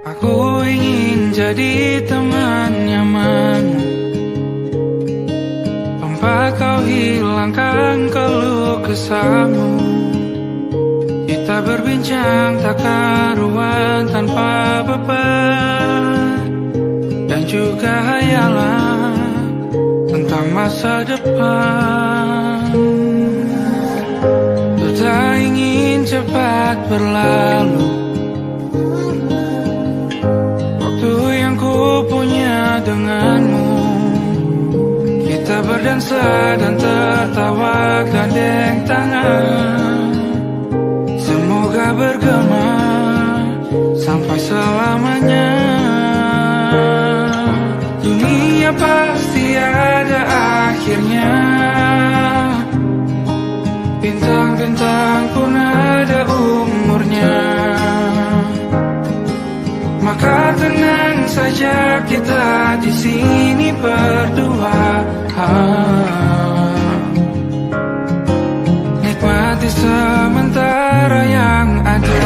Aku ingin jadi teman nyaman, tempat kau hilangkan keluh kesahmu. Kita berbincang tak karuan tanpa beban, dan juga hayalan tentang masa depan. Ku tak ingin cepat berlalu waktu yang ku punya denganmu. Kita berdansa dan tertawa gandeng tangan, semoga bergema sampai selamanya. Dunia pasti ada akhirnya, bintang-bintang pun ada umurnya. Maka tenang saja kita di sini berdua, nikmati sementara yang ada.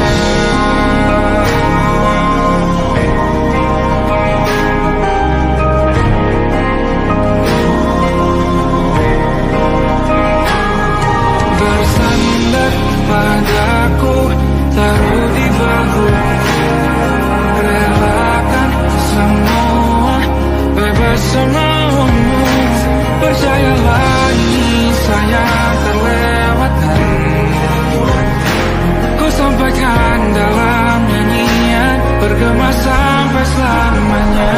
Bersandar padaku, taruh di bahu, relakan semua, bebas semaumu. Percayalah ini sayang terlewatkan, ku sampaikan dalam nyanyian, bergema sampai selamanya.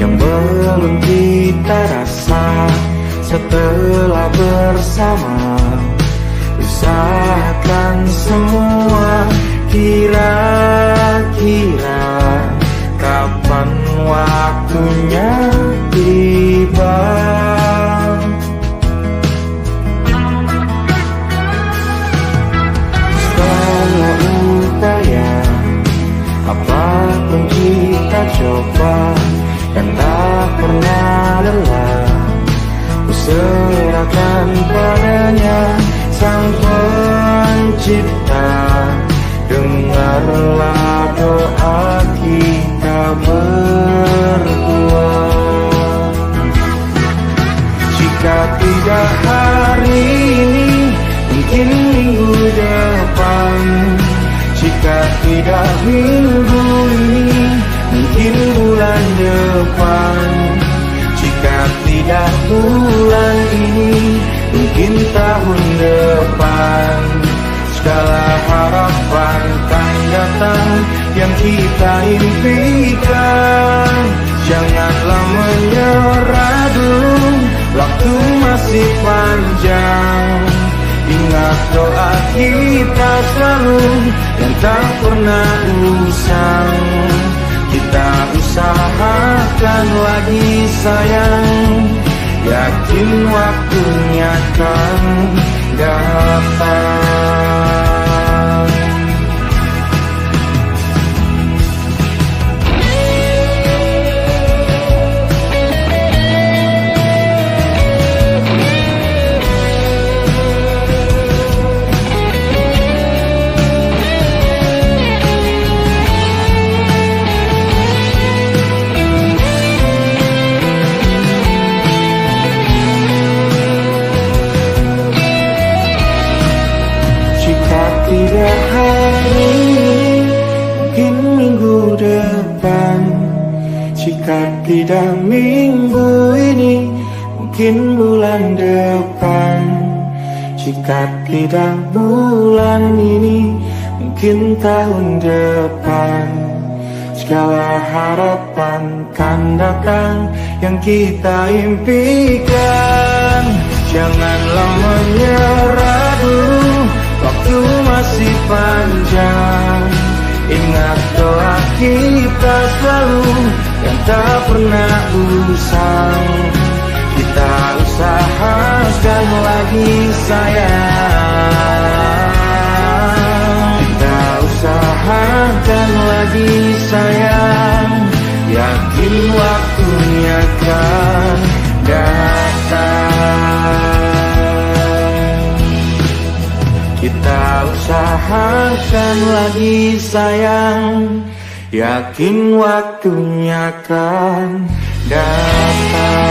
Yang belum kita rasa setelah bersama, usahakan semua. Kira-kira kapan waktunya tiba? Setelah upaya apapun kita coba dan tak pernah lelah, ku serahkan padanya Sang Pencipta. Dengarlah doa kita berdua. Jika tidak hari ini, mungkin minggu depan. Jika tidak minggu ini, mungkin bulan depan. Jika tidak bulan ini, mungkin tahun depan. Segala harapan kan datang yang kita impikan. Janganlah menyerah dulu, waktu masih panjang. Ingat doa kita selalu, dan tak pernah usang. Kita usahakan lagi sayang, yakin waktunya akan datang. Tidak hari ini, mungkin minggu depan. Jika tidak minggu ini, mungkin bulan depan. Jika tidak bulan ini, mungkin tahun depan. Segala harapan kan datang yang kita impikan. Janganlah menyerah dulu, waktu masih panjang. Ingat doa kita selalu yang tak pernah usang. Kita usahakan lagi sayang. Kita usahakan lagi sayang, yakin waktunya akan datang. Kita usahakan lagi sayang, yakin waktunya akan datang.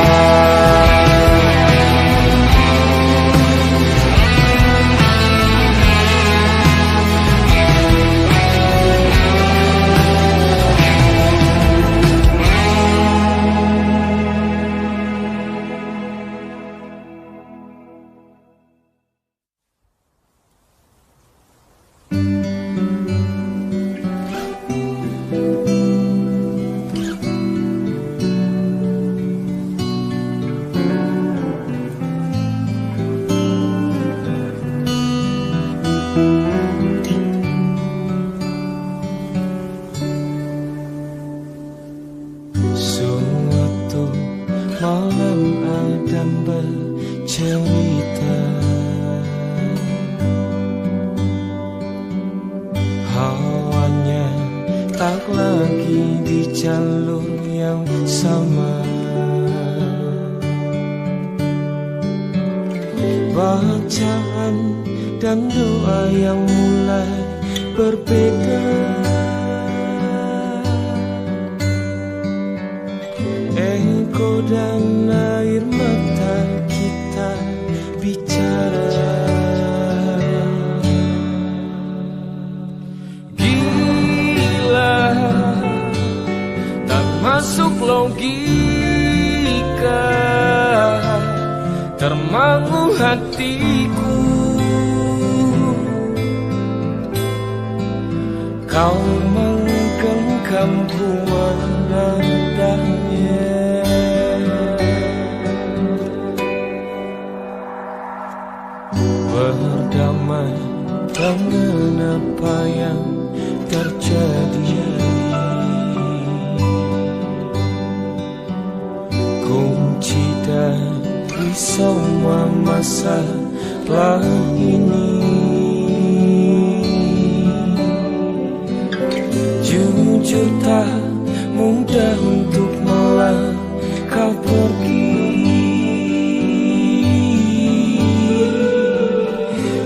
Termangu hatiku, kau menggenggamku menandanya. Berdamai dengan apa yang terjadi, kunci dari semua masalah ini. Jujur tak mudah untuk melangkah pergi.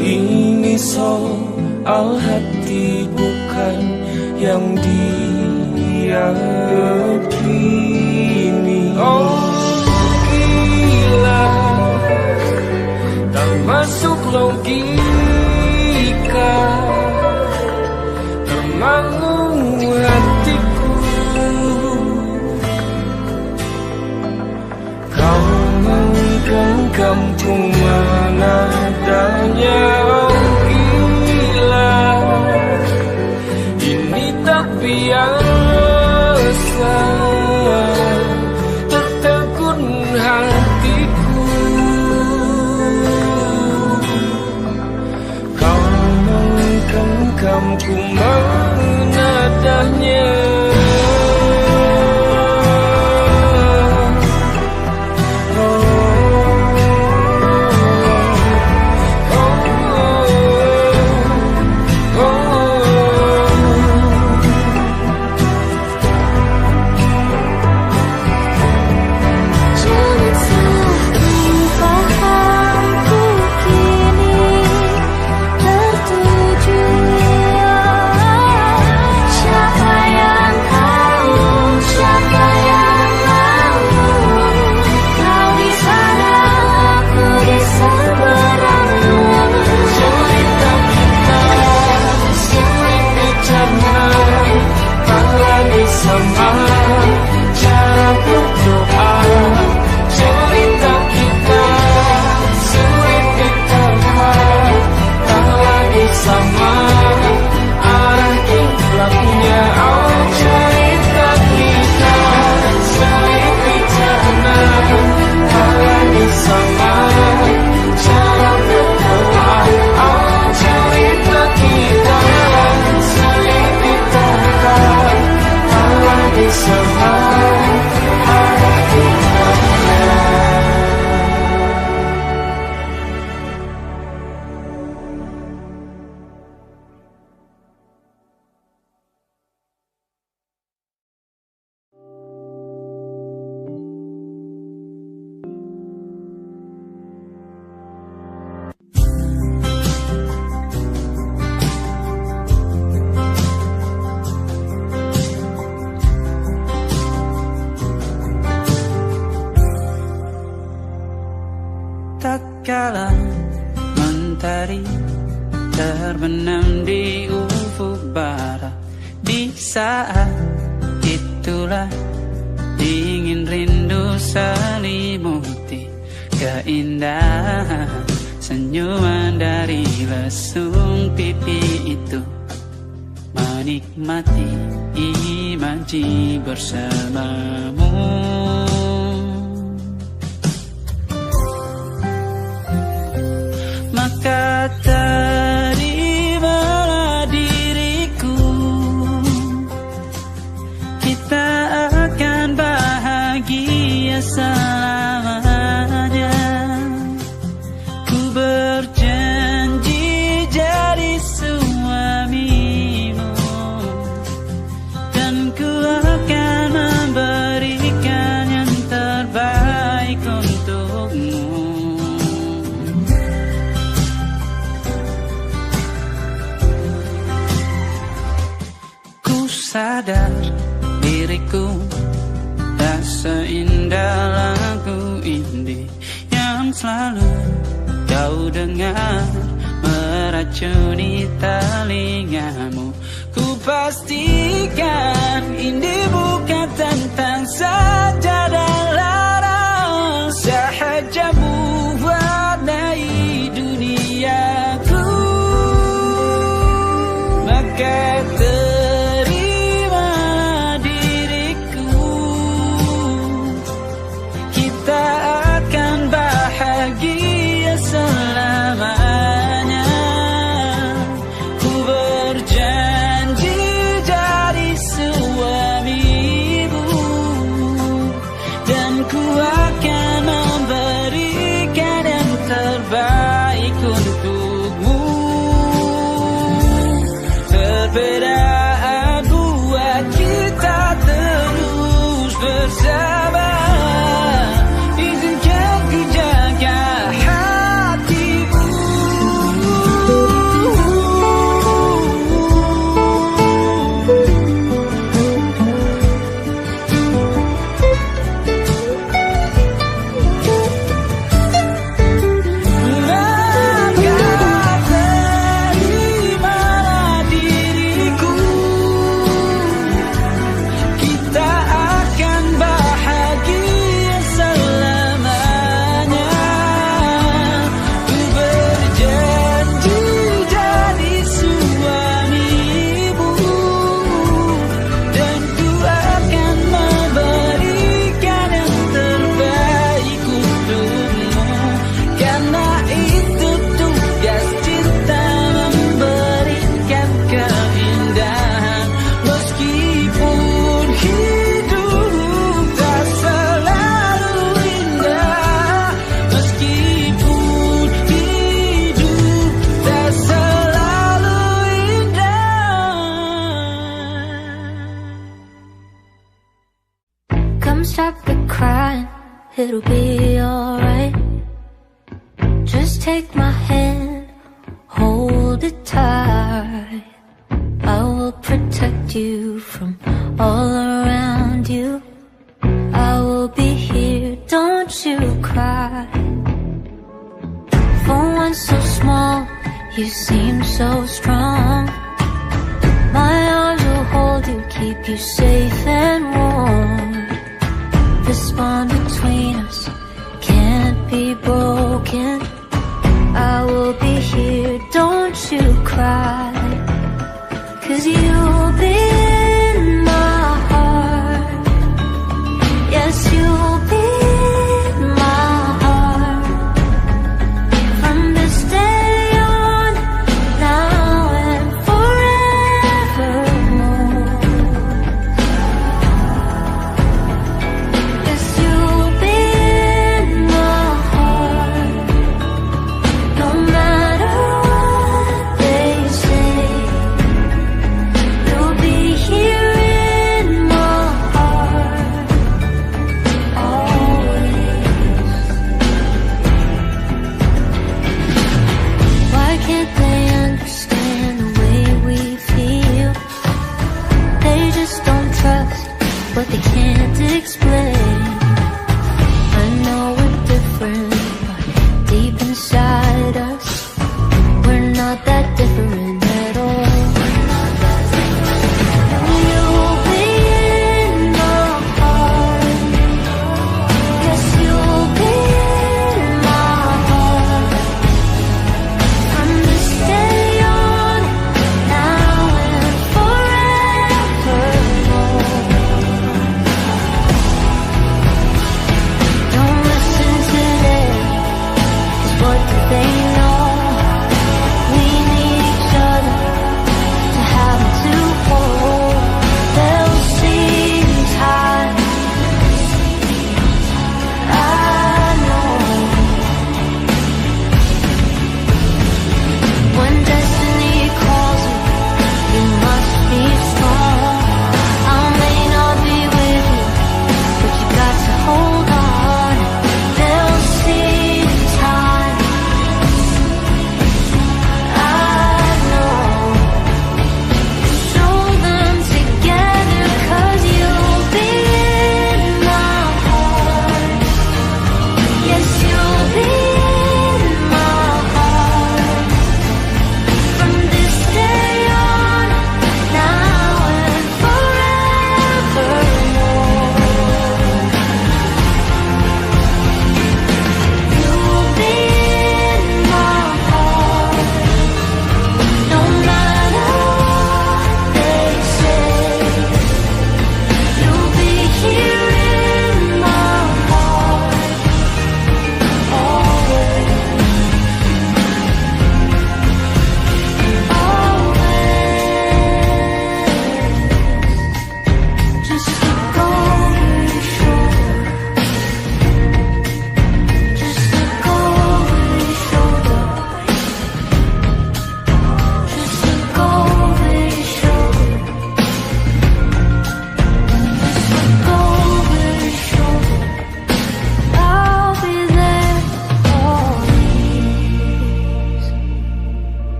Ini soal hati bukan yang diyakini. Oh gila, tak masuk logika, termangu hatiku. Kau menggenggamku menadanya. Oh gila, ini tak biasa, tertegun hatiku. saat itulah dingin rindu selimuti keindahan senyuman dari lesung pipi itu, menikmati imaji bersamamu. Maka terimalah diriku, kita akan bahagia selamanya. Ku berjanji jadi suamimu, dan ku akan memberikan yang terbaik untukmu. Ku sadar diriku tak seindah lagu indie yang selalu kau dengar meracuni telingamu. Ku pastikan indie bukan tentang sajadah larang, sahaja mewarnai duniaku. Maka terima diriku, kita akan bahagia selamanya. Ku berjanji jadi suamimu, dan ku akan memberikan yang terbaik untukmu. Perbedaan buat kita terus bersama. Izinkan ku jaga hatimu. Maka terimalah diriku, kita akan bahagia selamanya. Ku berjanji jadi suamimu, dan ku akan memberikan yang terbaik untukmu. Karena itu tugas cinta, memberikan keindahan. Meskipun hidup tak selalu indah, meskipun hidup tak selalu indah. Come stop the crying, it'll be alright. Just take my hand, hold it tight. I will protect you from all around you. I will be here, don't you cry. For one so small, you seem so strong. My arms will hold you, keep you safe and warm. This bond between us can't be broken. I will be here, don't you cry. 'Cause you'll be in my heart. Yes, you'll be in my heart. From this day on, now and forevermore. Yes, you'll be in my heart. No matter what they say, you'll be here in my heart always. Why can't they understand the way we feel? They just don't trust what they can't explain. I know we're different, but deep inside us, we're not that different at all. You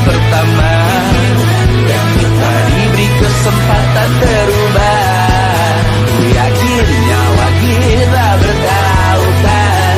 pertama yang kita diberi kesempatan berubah. Ku yakin nyawa kita bertautan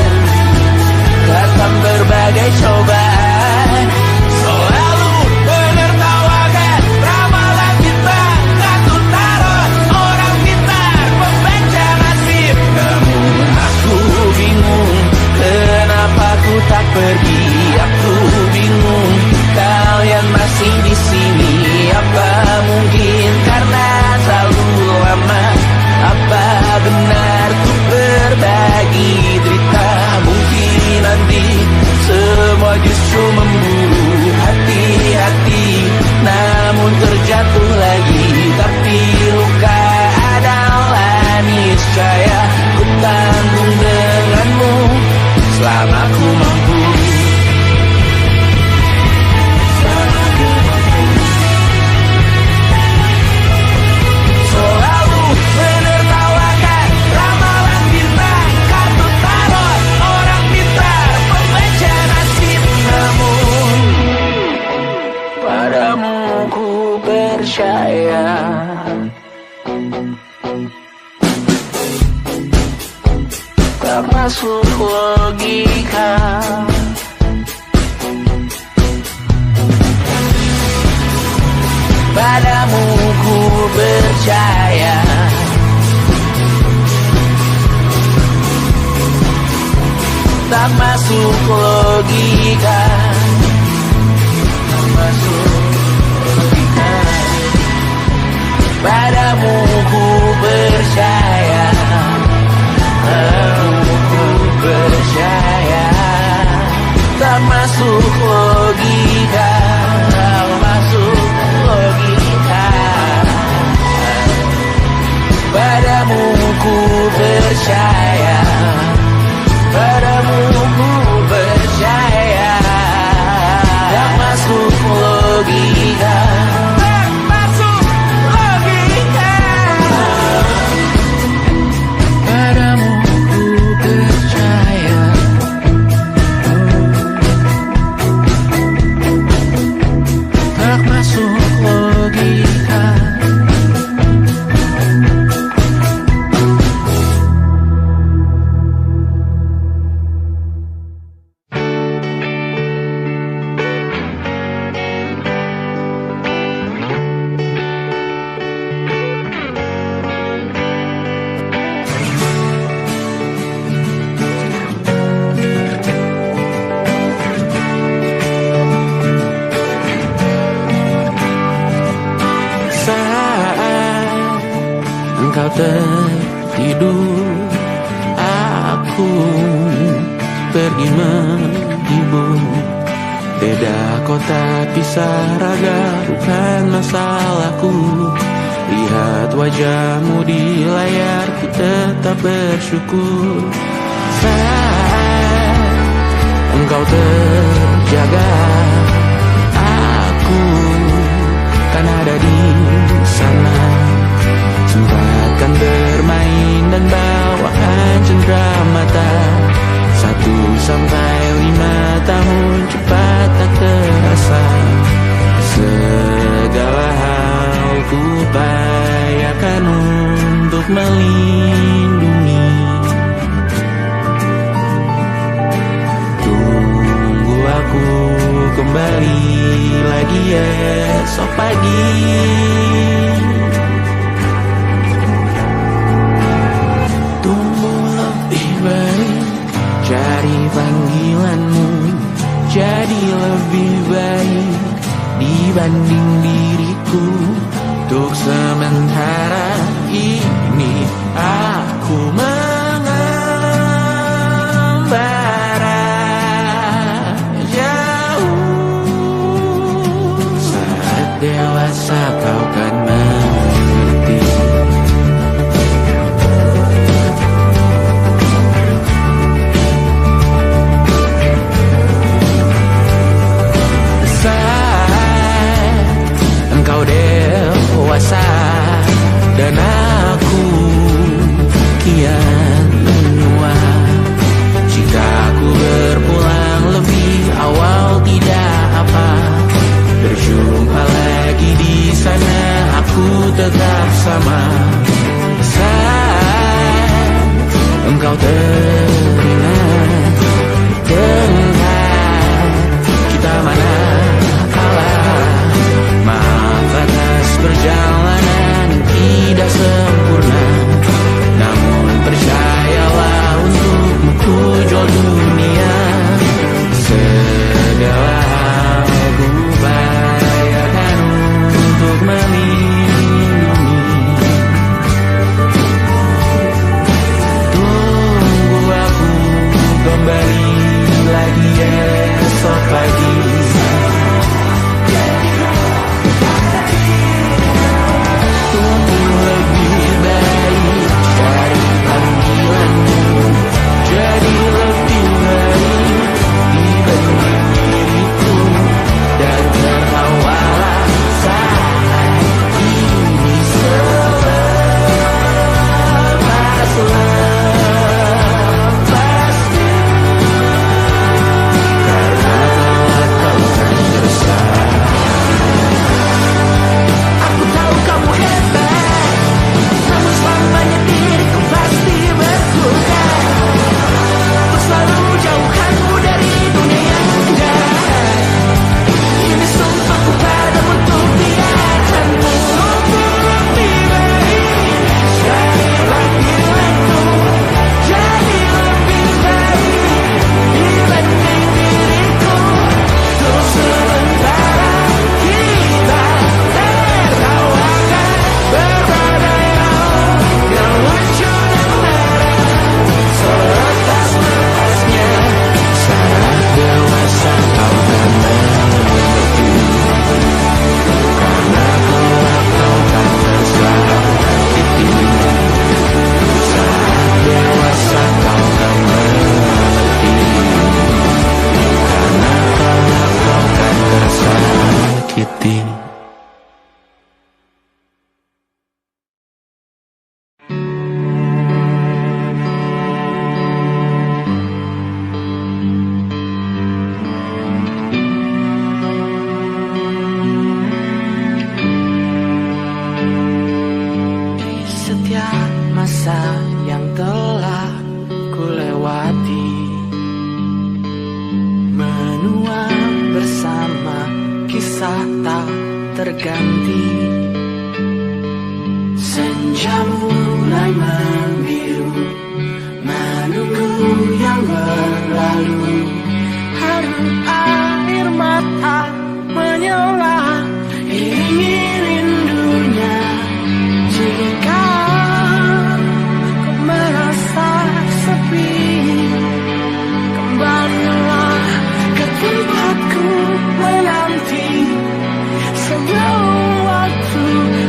akan berbagai cobaan. Selalu menertawakan ramalan kita, aku taruh orang pintar membaca nasib. Namun aku bingung, kenapa ku tak pergi? Aku bingung, kalian masih di sini. Apa mungkin karena terlalu lama? Apa benar ku berbagi derita? Mungkin nanti semua justru memburu hati-hati, namun terjatuh lagi. Tapi luka adalah niscaya ku tanggung denganmu selama ku mampu. Selalu menertawakan ramalan bintang, kartu tarot orang pintar membaca nasib. Namun padamu ku percaya, tak masuk logika. Padamu ku percaya, tak masuk logika. Tak masuk logika. Padamu ku percaya, padamu ku percaya, tak masuk logika. Tak masuk logika. Padamu ku percaya, padamu ku percaya, tak masuk logika. Tak masuk logika. Padamu ku percaya, tak masuk logika. Engkau tertidur, aku pergi menghibur. Beda kota pisah raga bukan masalahku. Lihat wajahmu di layar, ku tetap bersyukur. Saat engkau terjaga, aku kan ada di sana. Sempatkan bermain dan bawaan cenderamata. 1-5 tahun cepat tak terasa. Segala hal ku upayakan untuk melindungi. Tunggu aku kembali lagi esok pagi. Cari panggilanmu jadi lebih baik dibanding diriku. Untuk sementara ini aku mengembara jauh. Saat dewasa kau kan mengerti. Engkau dewasa dan aku kian menua. Jika aku berpulang lebih awal tidak apa, bersama. Saat engkau teringat tentang kita mana kalah. Maaf atas perjalanan tidak sempurna, namun percayalah untukmu ku jual dunia. Segala hal ku bayarkan untuk melindungi. Tunggu aku kembali lagi esok pagi. Untuk lebih baik dari panggilanmu, jadi lebih baik dibanding diriku. Dan tertawalah saat ini selepas-lepasnya. Karena kelak kau kan bersama. Aku tahu kamu hebat, namun selamanya diriku pasti berguna. Untuk selalu jauhkanmu dari dunia yang jahat. Ini sumpahku padamu untuk biarkanmu lebih baik dari panggilanku, jadi lebih baik dibanding diriku. Untuk sementara kita tertawakan berbagai hal yang lucu dan marah. Selepas-lepasnya saat dewasa kau akan mengerti. Karena kelak kau akan tersakiti. Saat dewasa kau akan mengerti. Karena kelak kau akan tersakiti. Setiap masa yang telah ku lewati, menua bersama kisah tak terganti. Senja mulai membiru, menunggu yang berlalu. Harum air mata menyala, iringi rindunya. Jika kau merasa sepi, kembalilah ke tempatku menanti. Sebelum waktu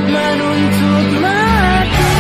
menuntut mati.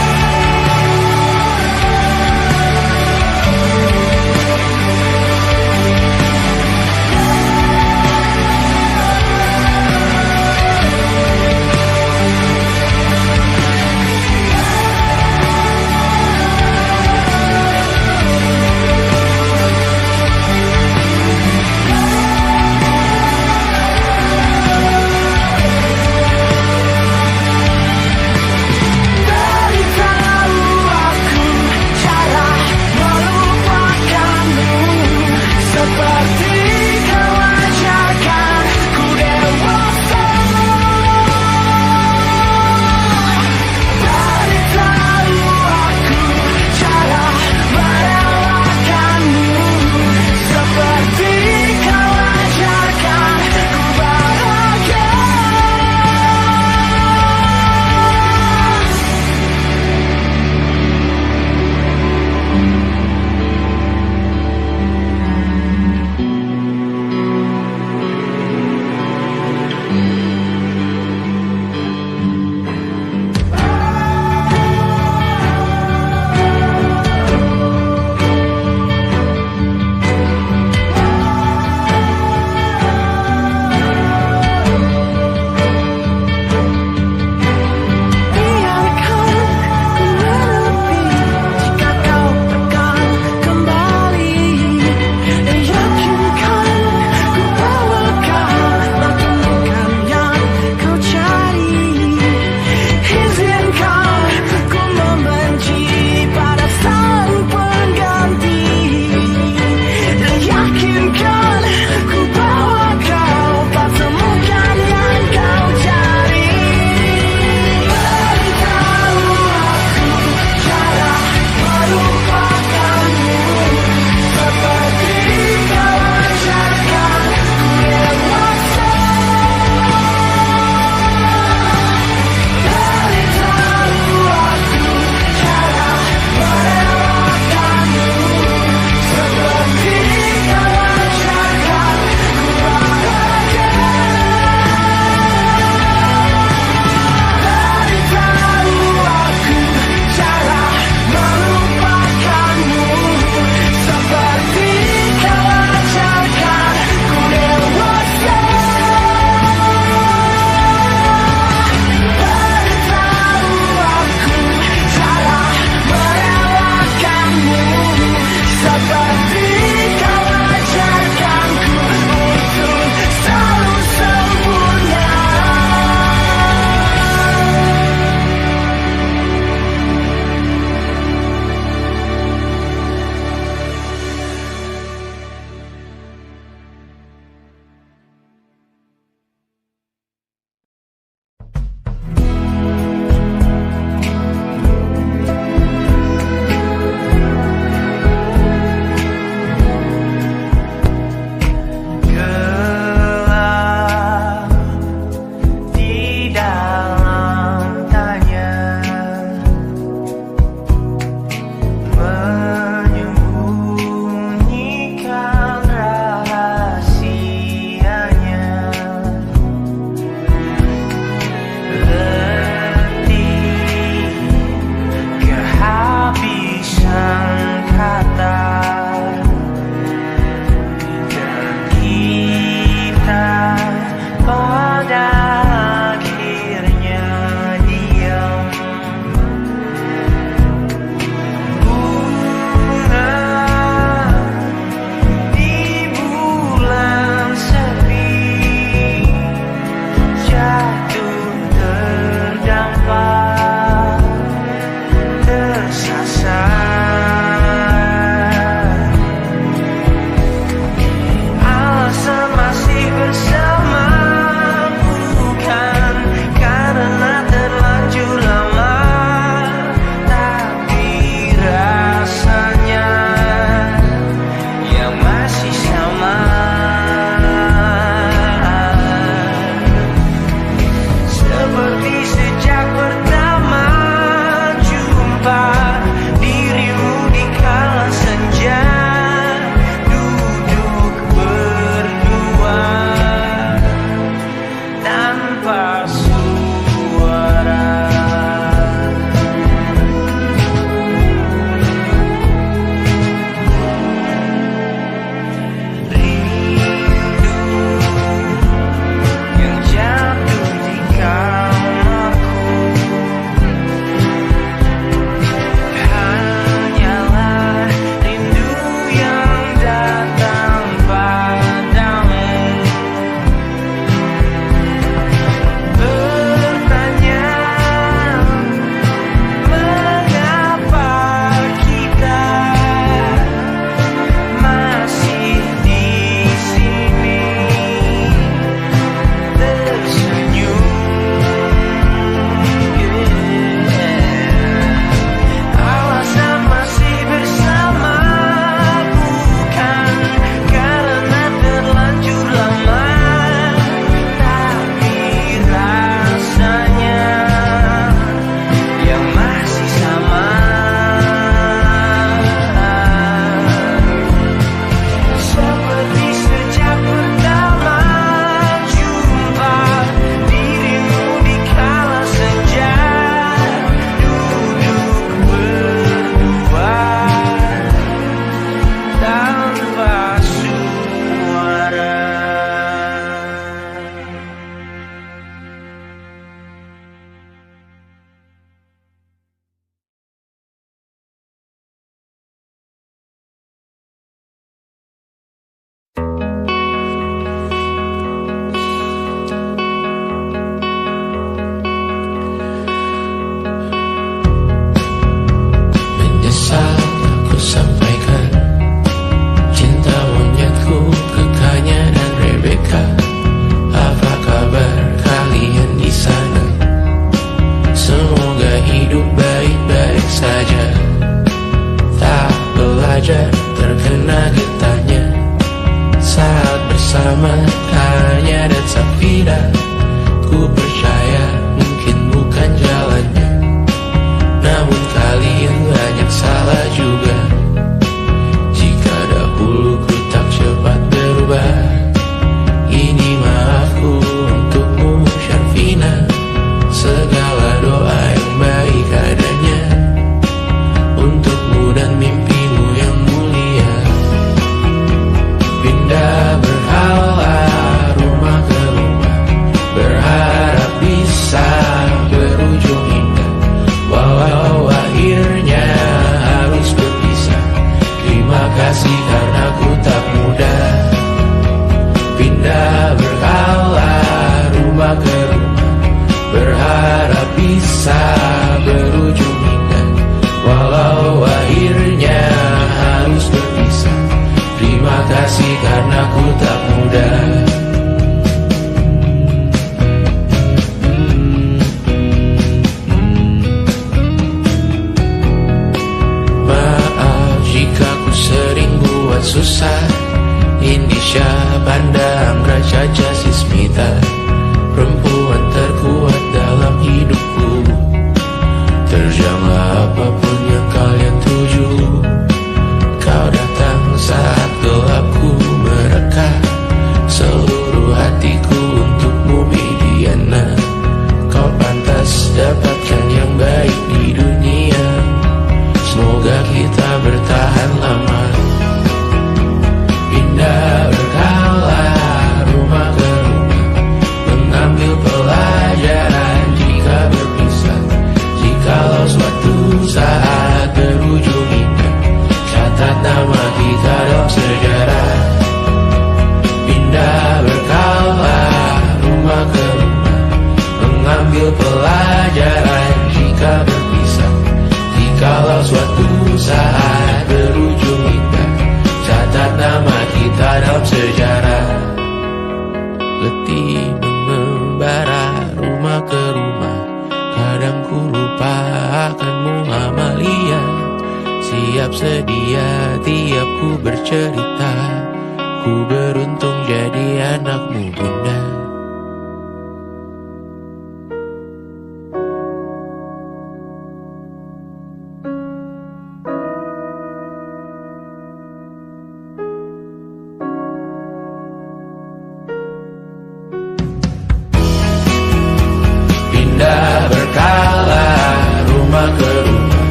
tanpa suara.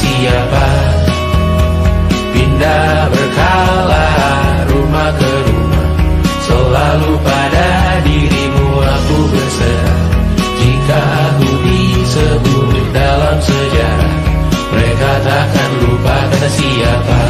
siapa. Pindah berkala rumah ke rumah, selalu pada dirimu aku berserah. Jika aku disebut dalam sejarah, mereka takkan lupa kata siapa.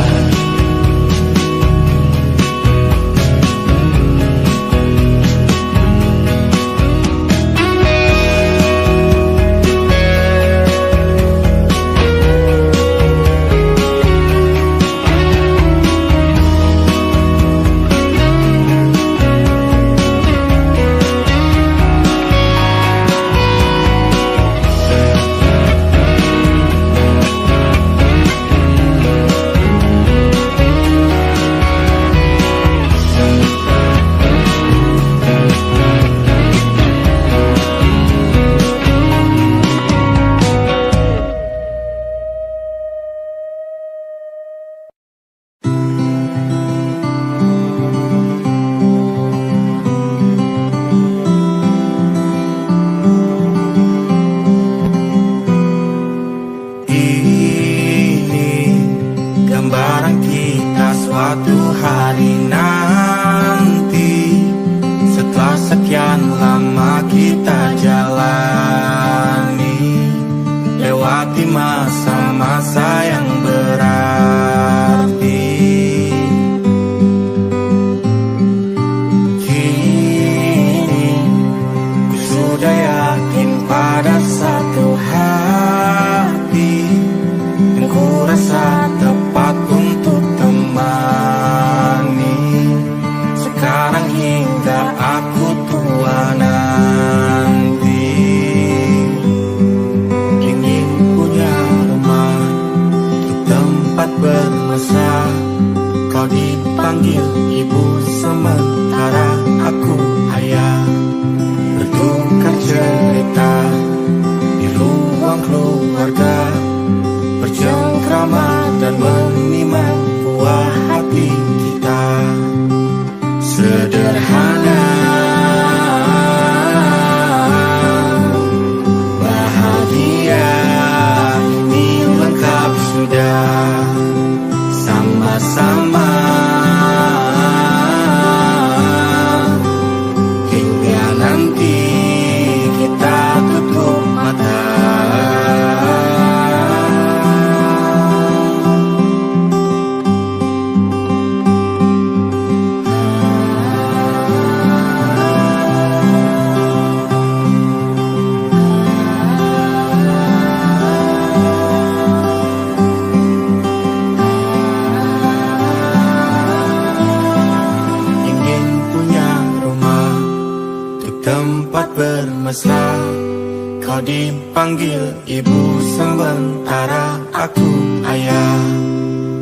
Kau dipanggil ibu sementara aku ayah.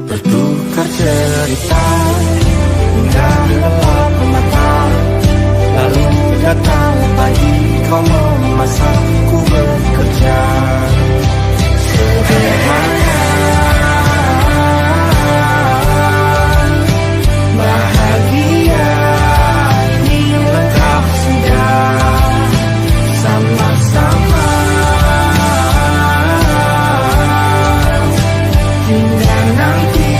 Bertukar cerita hingga gelap mata, lalu datang pagi kau memasak, ku bekerja sederhana. Bahagia ini lengkap sudah, sama-sama hingga nanti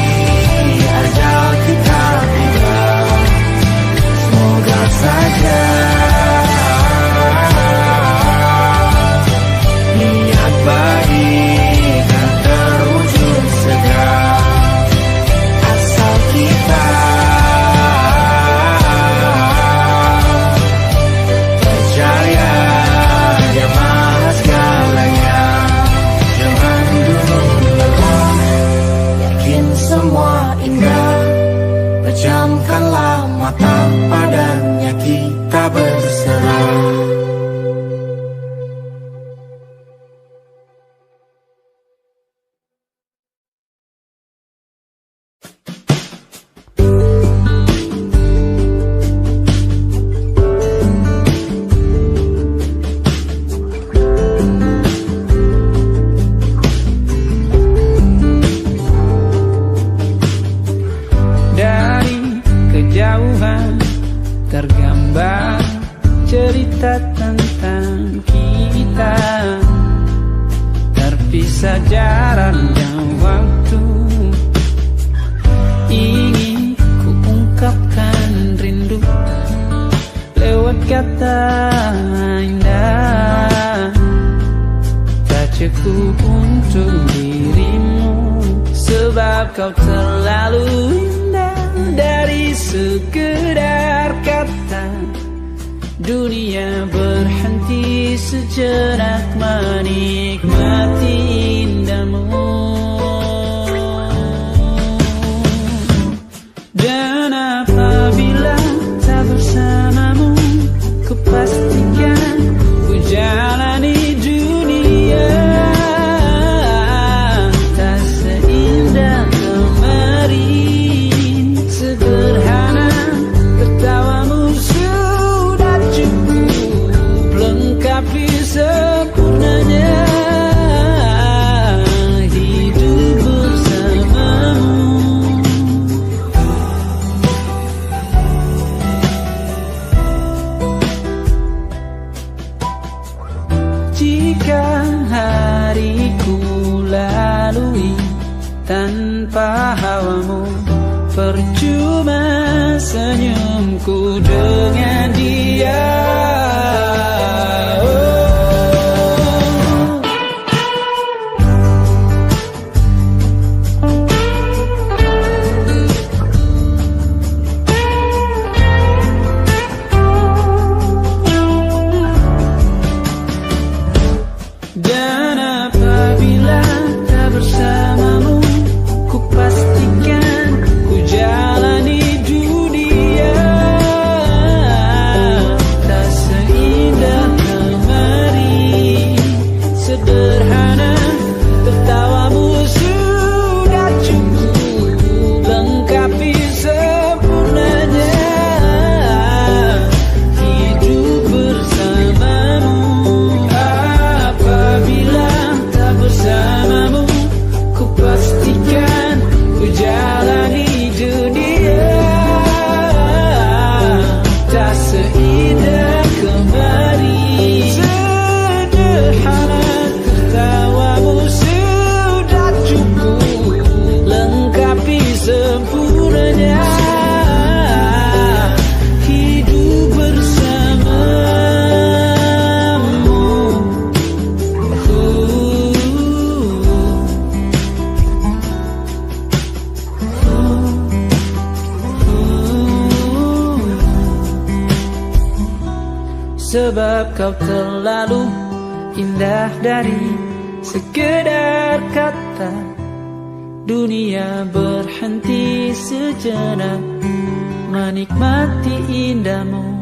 ajal kita tiba. Semoga saja aku untuk dirimu, sebab kau terlalu indah dari sekedar kata. Dunia berhenti sejenak menikmati indahmu. Dan apabila tak bersamamu, kupastikan ku jalani dunia tak seindah kemarin. Sederhana, tertawamu sudah cukup lengkapi sempurnanya hidup bersamamu. Jika hariku lalui tanpa hawamu, percuma senyumku dengan dia. Dan apabila tak bersamamu, ku pastikan ku jalani dunia tak seindah kemarin. Sederhana, tertawamu sudah cukup lengkapi sempurnanya hidup bersamamu. Apabila tak bersamamu, ku pastikan ku jalani dunia tak seindah kemarin. Sederhana, tertawamu sudah cukup lengkapi sempurnanya hidup bersamamu. Sebab kau terlalu indah dari sekedar kata. Dunia berhenti sejenak menikmati indahmu.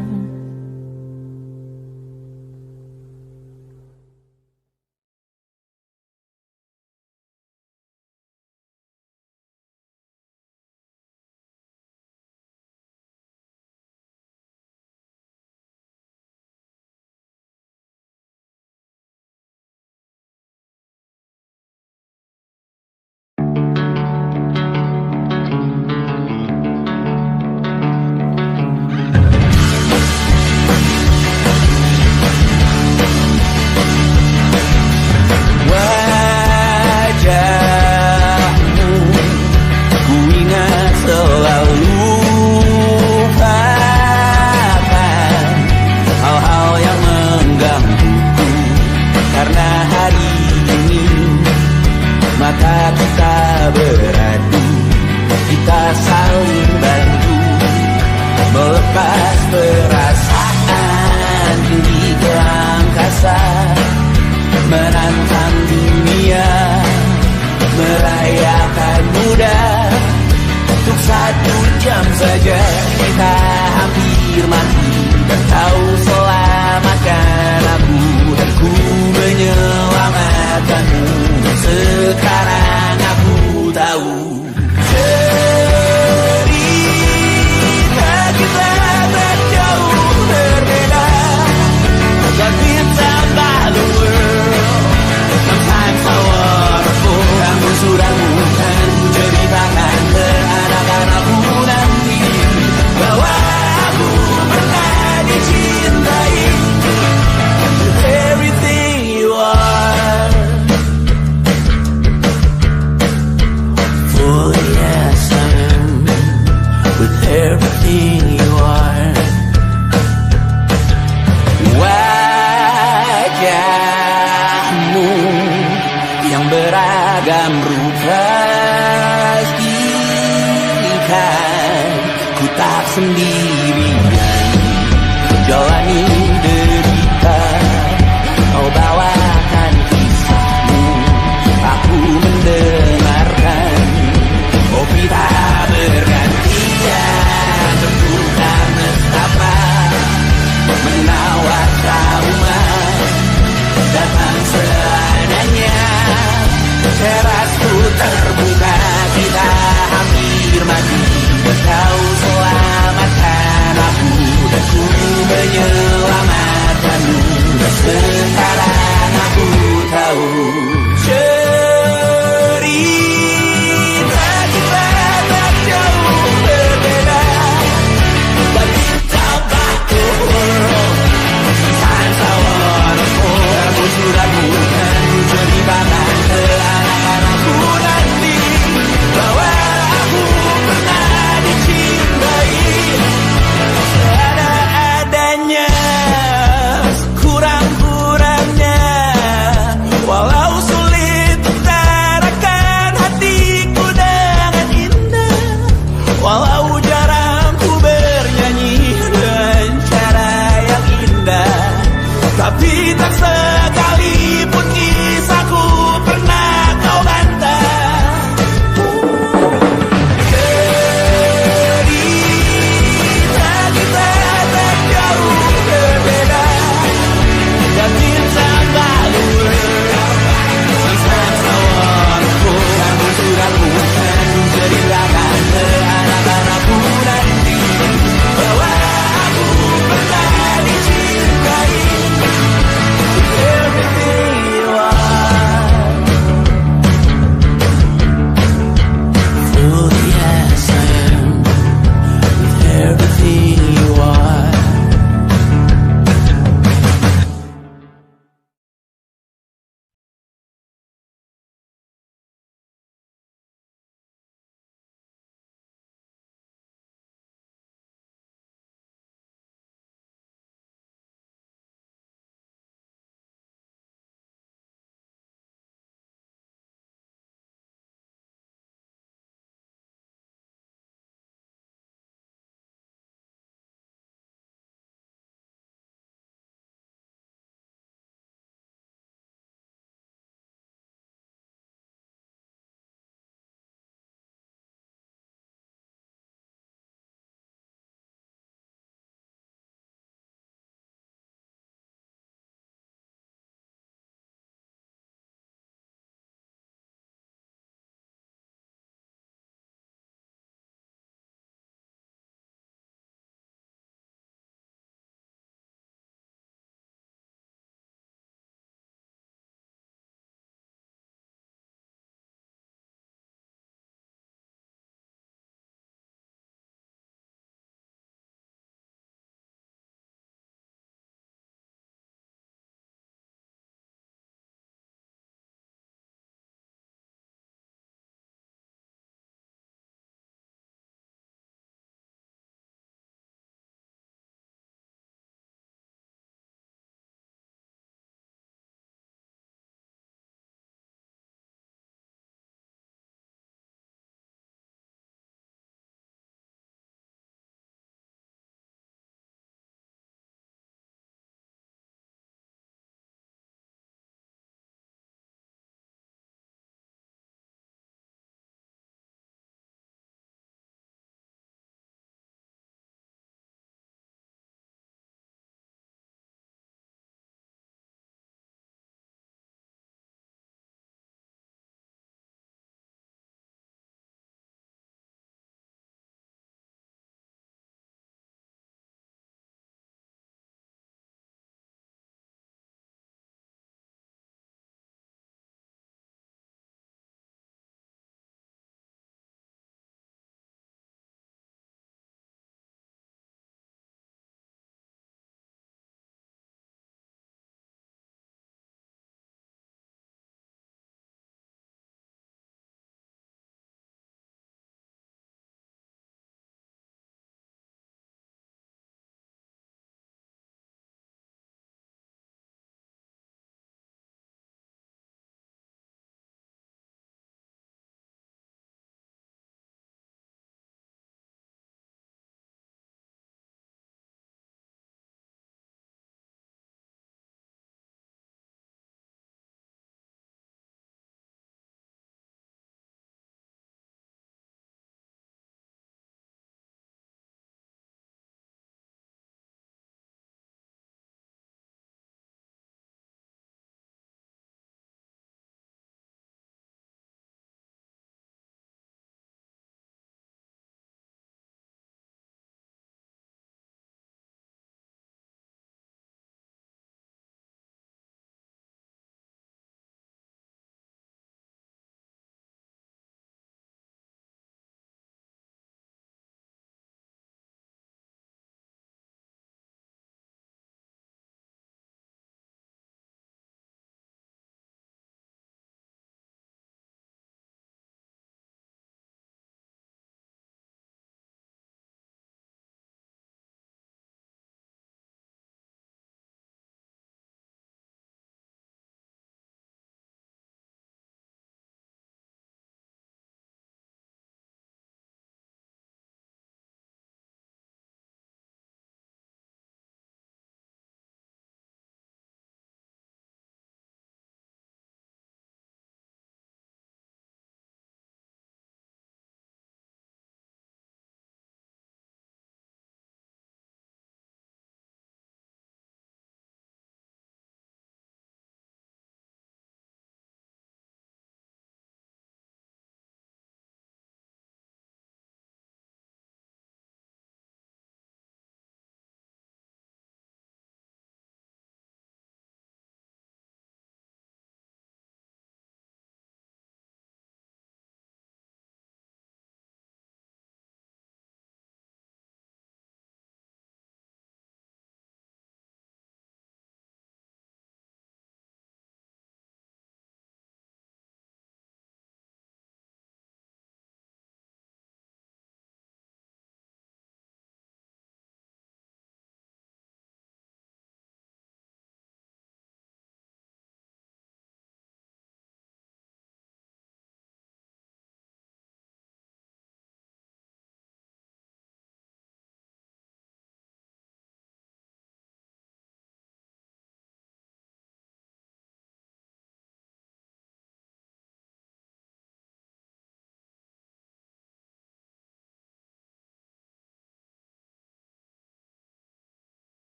rupa ikan, ku tak sendirian jalani derita. Kau bawakan kisahmu, aku mendengarkan. Kopi tak bergantian, bertukar nestapa, menawar trauma, datang seadanya. Terasku terbuka, kita hampir mati, kau selamatkan.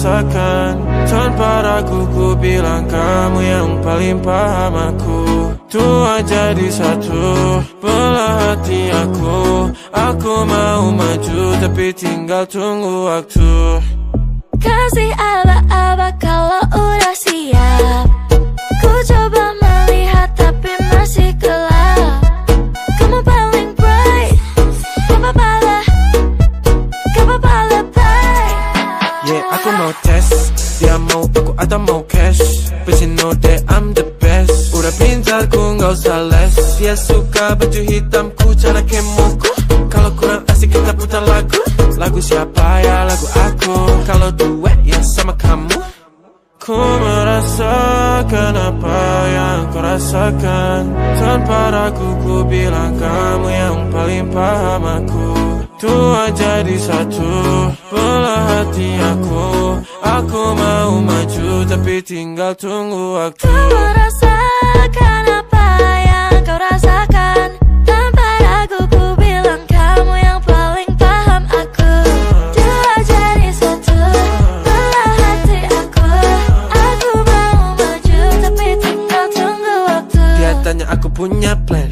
rasakan. Tanpa ragu ku bilang kamu yang paling paham aku. Tua jadi satu, belah hati aku. Aku mau maju tapi tinggal tunggu waktu. Kasih aba-aba kalau udah siap. Ku coba melihat tapi masih gelap. Kamu paling bright, gak apa-apa lah, gak apa-apa lebay. Yeah, aku mau tes, dia mau aku atau mau cash. But you know that I'm the best. Udah pintar ku gak usah les. Dia suka baju hitamku, cara kemoku. Kalau kurang asik kita putar lagu. Lagu siapa ya? Lagu aku. Kalau duet ya sama kamu. Ku merasakan apa yang kau rasakan. Tanpa ragu ku bilang kamu yang paling paham aku. Tua jadi satu, belah hati aku. Aku mau maju tapi tinggal tunggu waktu. Ku merasakan apa yang kau rasakan. Tanpa ragu ku bilang kamu yang paling paham aku. Dua jadi satu, belah hati aku. Aku mau maju tapi tinggal tunggu waktu. Dia tanya aku punya plan.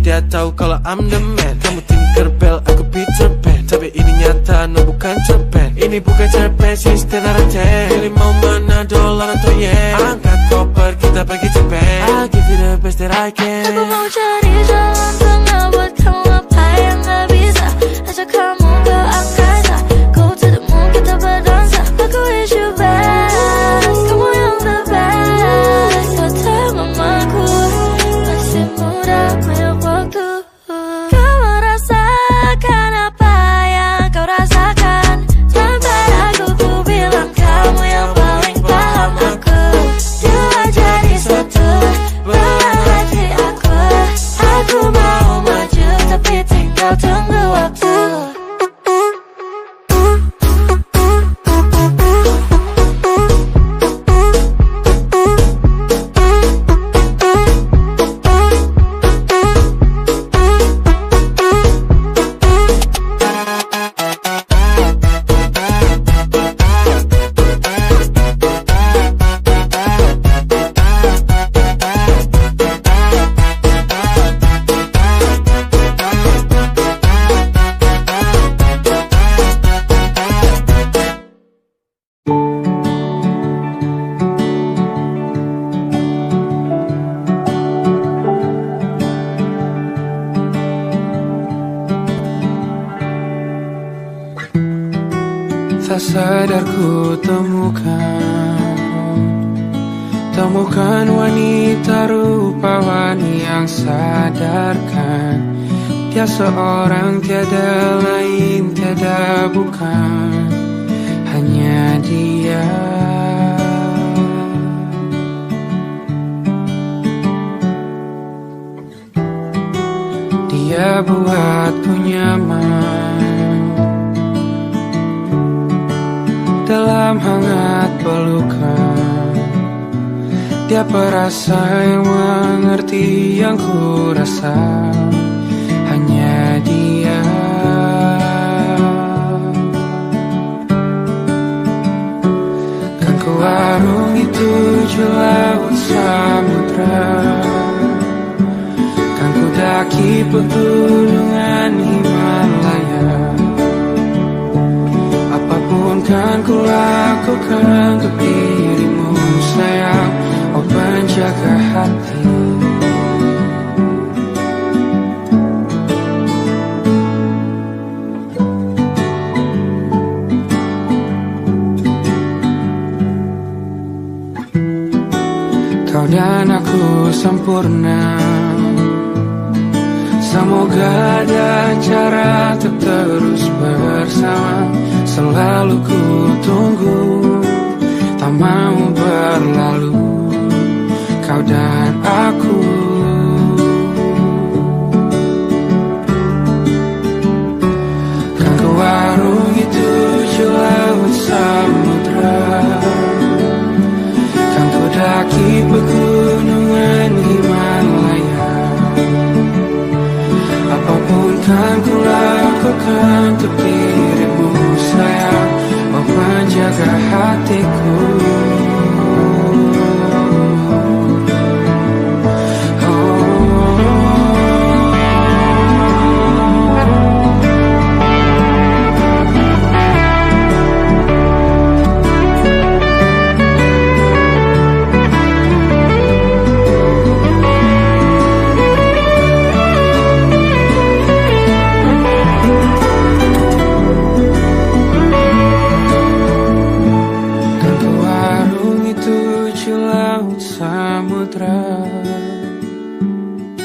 Dia tahu kalau I'm the man. Kamu Tinkerbell, aku Peter Pan. Tapi ini nyata, no bukan cerpen. Ini bukan cerpen, sistem narate. Pilih mau mana, dolar atau yen. Angkat koper, kita pergi Japan. I'll give you the best that I can. Aku mau cari jalan tengah buat kamu apa yang gak bisa. Ajak kamu ke angkasa, go to the moon, kita berdansa. Aku wish you best, kamu yang the best. Kata mamaku, masih muda banyak waktu. Kau merasakan apa yang kau rasakan. Tanpa ragu ku bilang kamu yang paling paham aku. Dua jadi satu, belah hati aku. Aku mau maju tapi tinggal tunggu waktu. Tak sadar ku temukan wanita rupawani yang sadarkan. Dia seorang tiada lain, tiada bukan, hanya dia. Dia buatku nyaman dalam hangat pelukan. Dia perasa yang mengerti yang ku rasa, hanya dia. Kan ku arungi 7 laut samudra, kan ku daki pegunungan Himalaya. Apapun kan ku lakukan untuk dirimu sayang, oh penjaga hati. Kau dan aku sempurna, semoga ada cara untuk terus bersama. Selalu ku tunggu, tak mau berlalu, kau dan aku. Kan ku arungi 7 laut samudra, kan ku daki pegunungan Himalaya. Apapun kan ku lakukan untuk dirimu sayang, oh menjaga hatiku.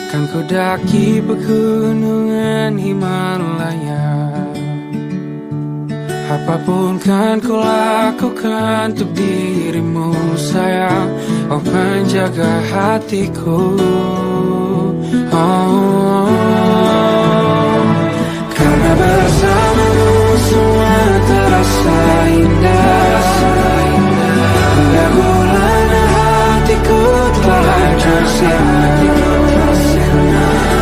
Kan ku daki pegunungan Himalaya. Apapun kan ku lakukan untuk dirimu sayang, oh penjaga hatiku. Oh, karena bersamamu semua terasa indah. Pergaulan hatiku telah bersama.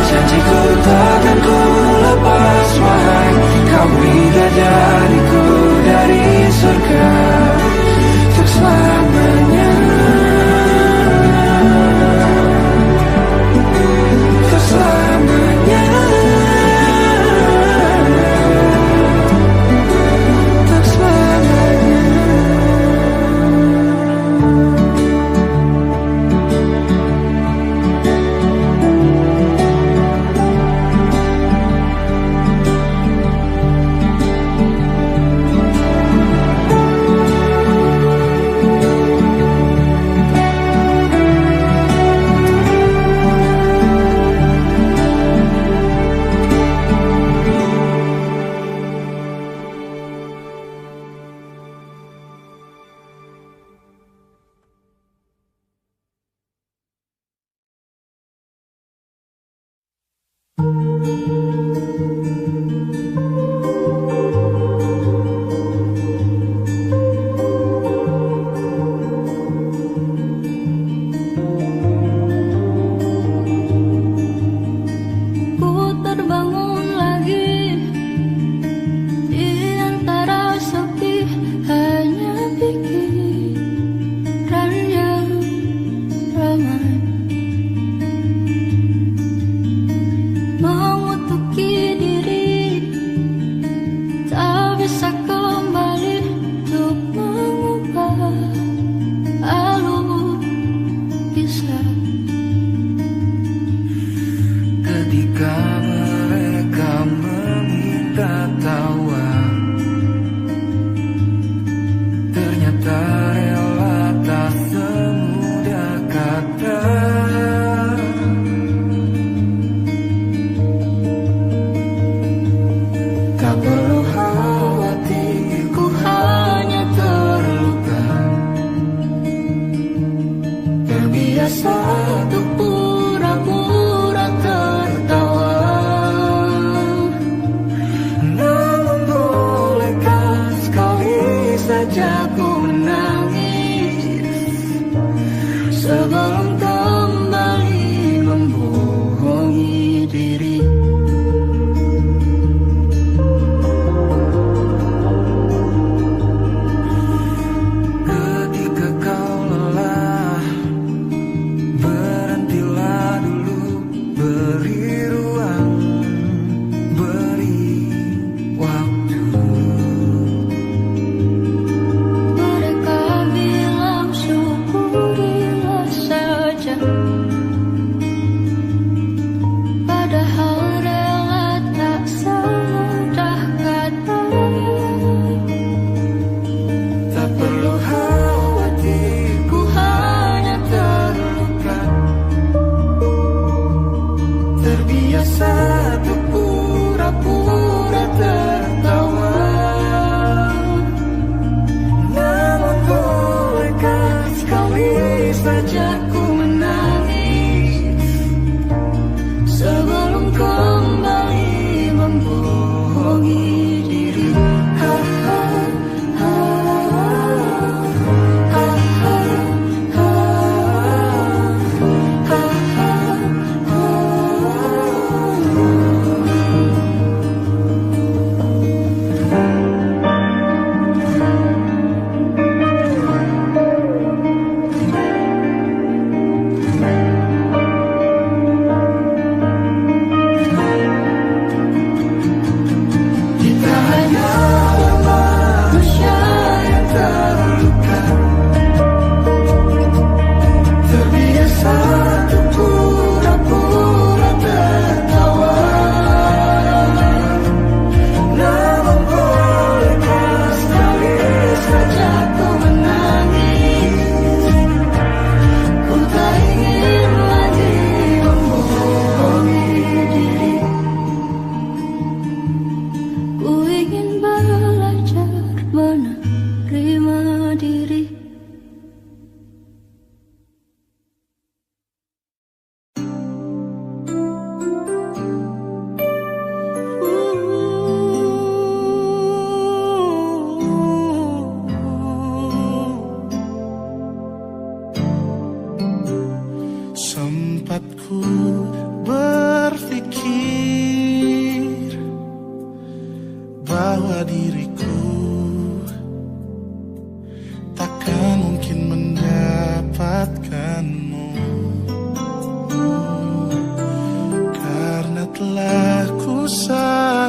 Janjiku takkan ku lepas, wahai kau bidadariku dari surga untuk selamanya, untuk selamanya, untuk selamanya.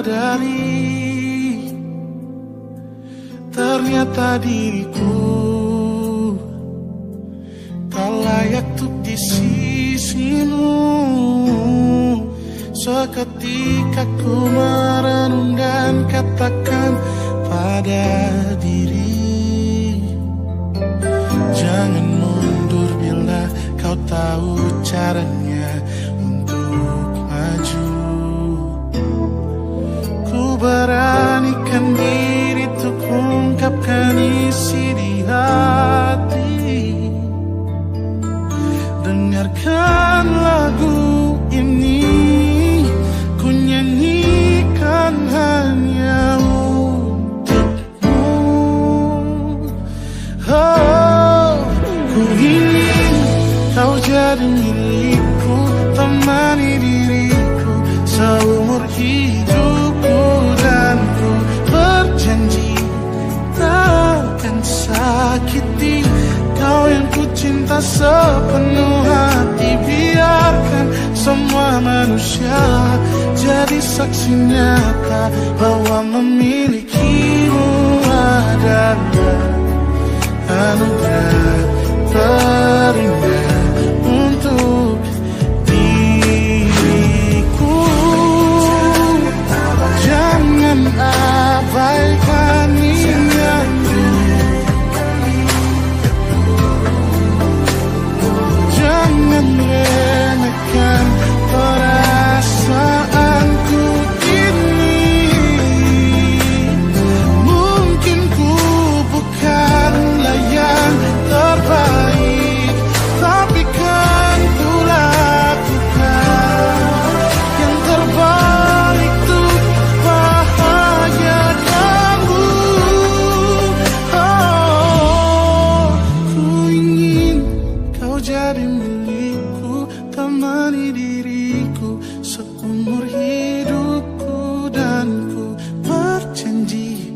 sadari ternyata diriku tak layak untuk di sisimu. Seketika ku merenung dan katakan pada diri, jangan mundur bila kau tahu caranya untuk maju. Ku beranikan diri untuk ungkapkan isi di hati. Dengarkan lagu ini, ku nyanyikan hanya untukmu. Oh, ku ingin kau jadi milikku, temani diriku seumur hidupku. Dan ku berjanji takkan sakiti kau yang ku cinta sepenuh hati. Biarkan semua manusia jadi saksi nyata bahwa memilikimu adalah anugerah terindah untuk diriku. Jangan abaikan niatku, jangan remehkan perasaanku ini. Mungkin ku bukanlah yang terbaik, tapi kan ku lakukan yang terbaik untuk bahagiakanmu. Oh, ku ingin kau jadi milikku, temani diriku seumur hidupku. Dan ku berjanji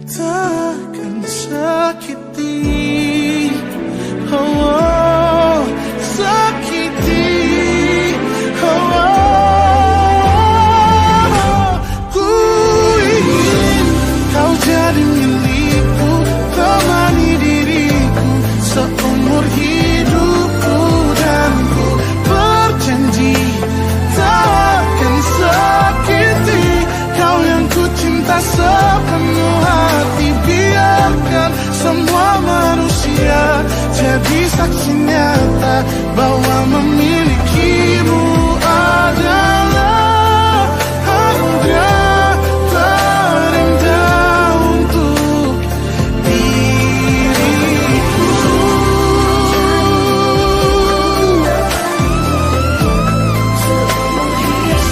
takkan sakiti, oh, sakiti, oh. Ku ingin kau jadi milikku, temani diriku seumur hidupku. Dan ku berjanji takkan sakiti kau yang ku cinta sepenuh hati. Biarkan semua manusia jadi saksi nyata bahwa memilikimu adalah anugerah terindah untuk diriku.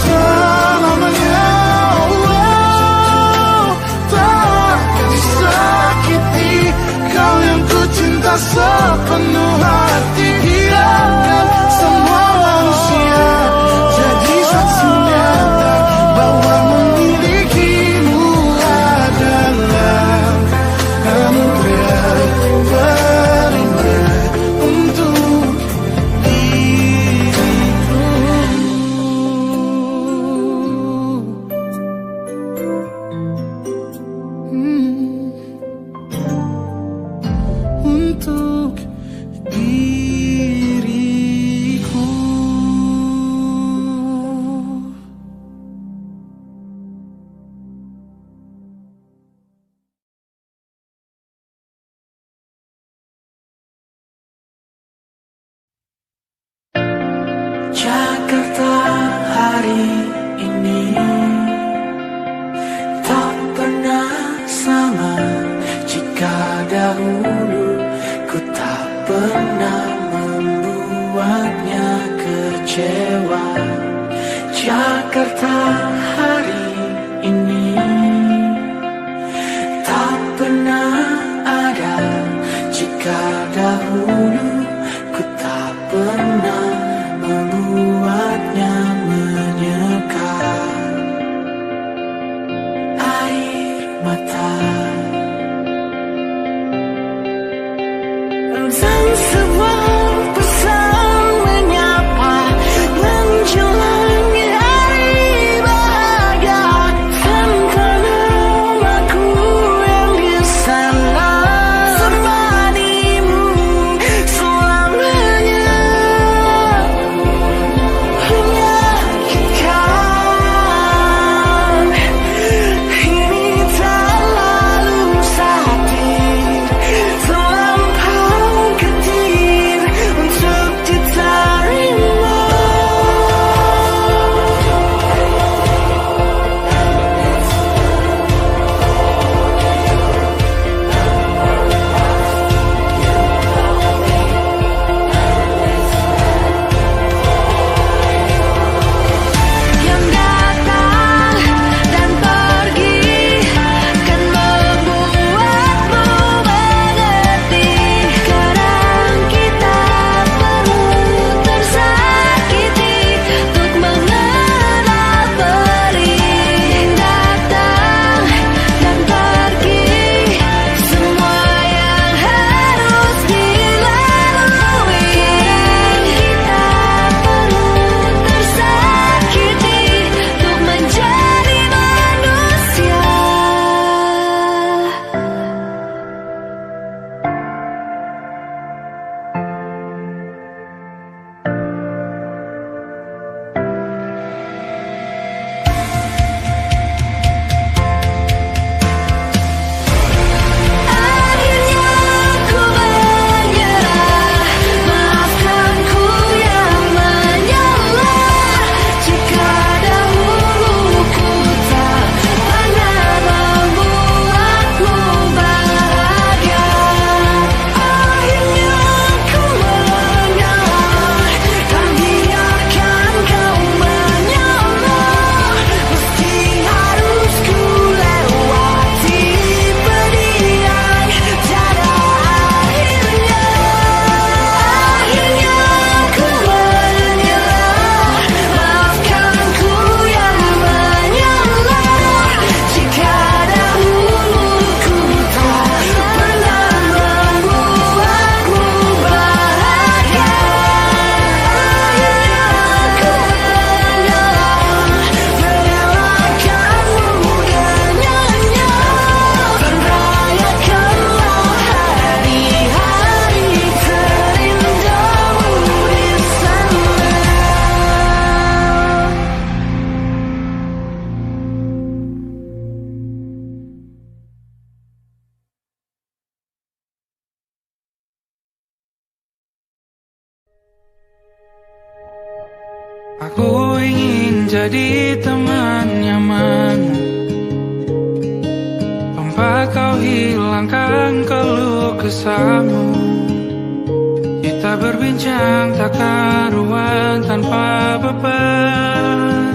Selamanya, oh, takkan sakiti kau yang ku cinta sepenuh hati. Biarkan semua manusia jadi saksi nyata bahwa memilikimu adalah anugerah terindah untuk diriku. Untuk diriku. Jakarta hari ini tak pernah sama. Jika dahulu ku tak pernah membuatnya kecewa. Jakarta hari ini tak pernah ada. Jika dahulu ku tak pernah membuatnya menyeka. Air mata dan sebuah pesan menyapa menjelang hari bahagia. jadi teman nyaman, tempat kau hilangkan keluh kesahmu. Kita berbincang tak karuan tanpa beban,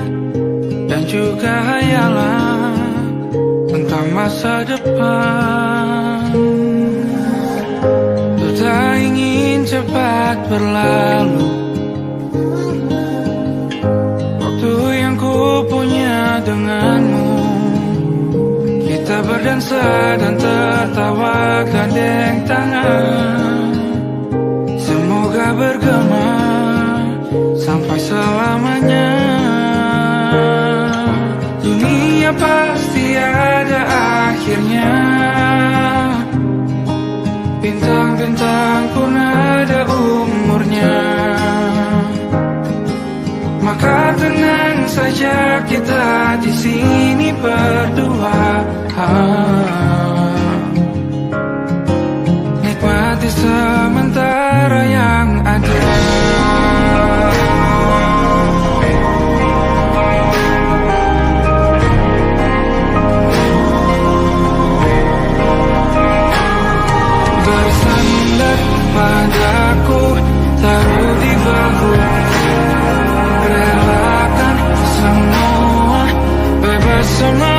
dan juga hayalan tentang masa depan. Ku tak ingin cepat berlalu waktu yang ku punya denganmu. Kita berdansa dan tertawa gandeng tangan, semoga bergema sampai selamanya. Dunia pasti ada akhirnya, bintang-bintang pun ada umurnya. Maka tenang saja kita di sini berdua, nikmati sementara yang ada. Bersandar padaku, taruh di bahu, relakan semua, bebas semua.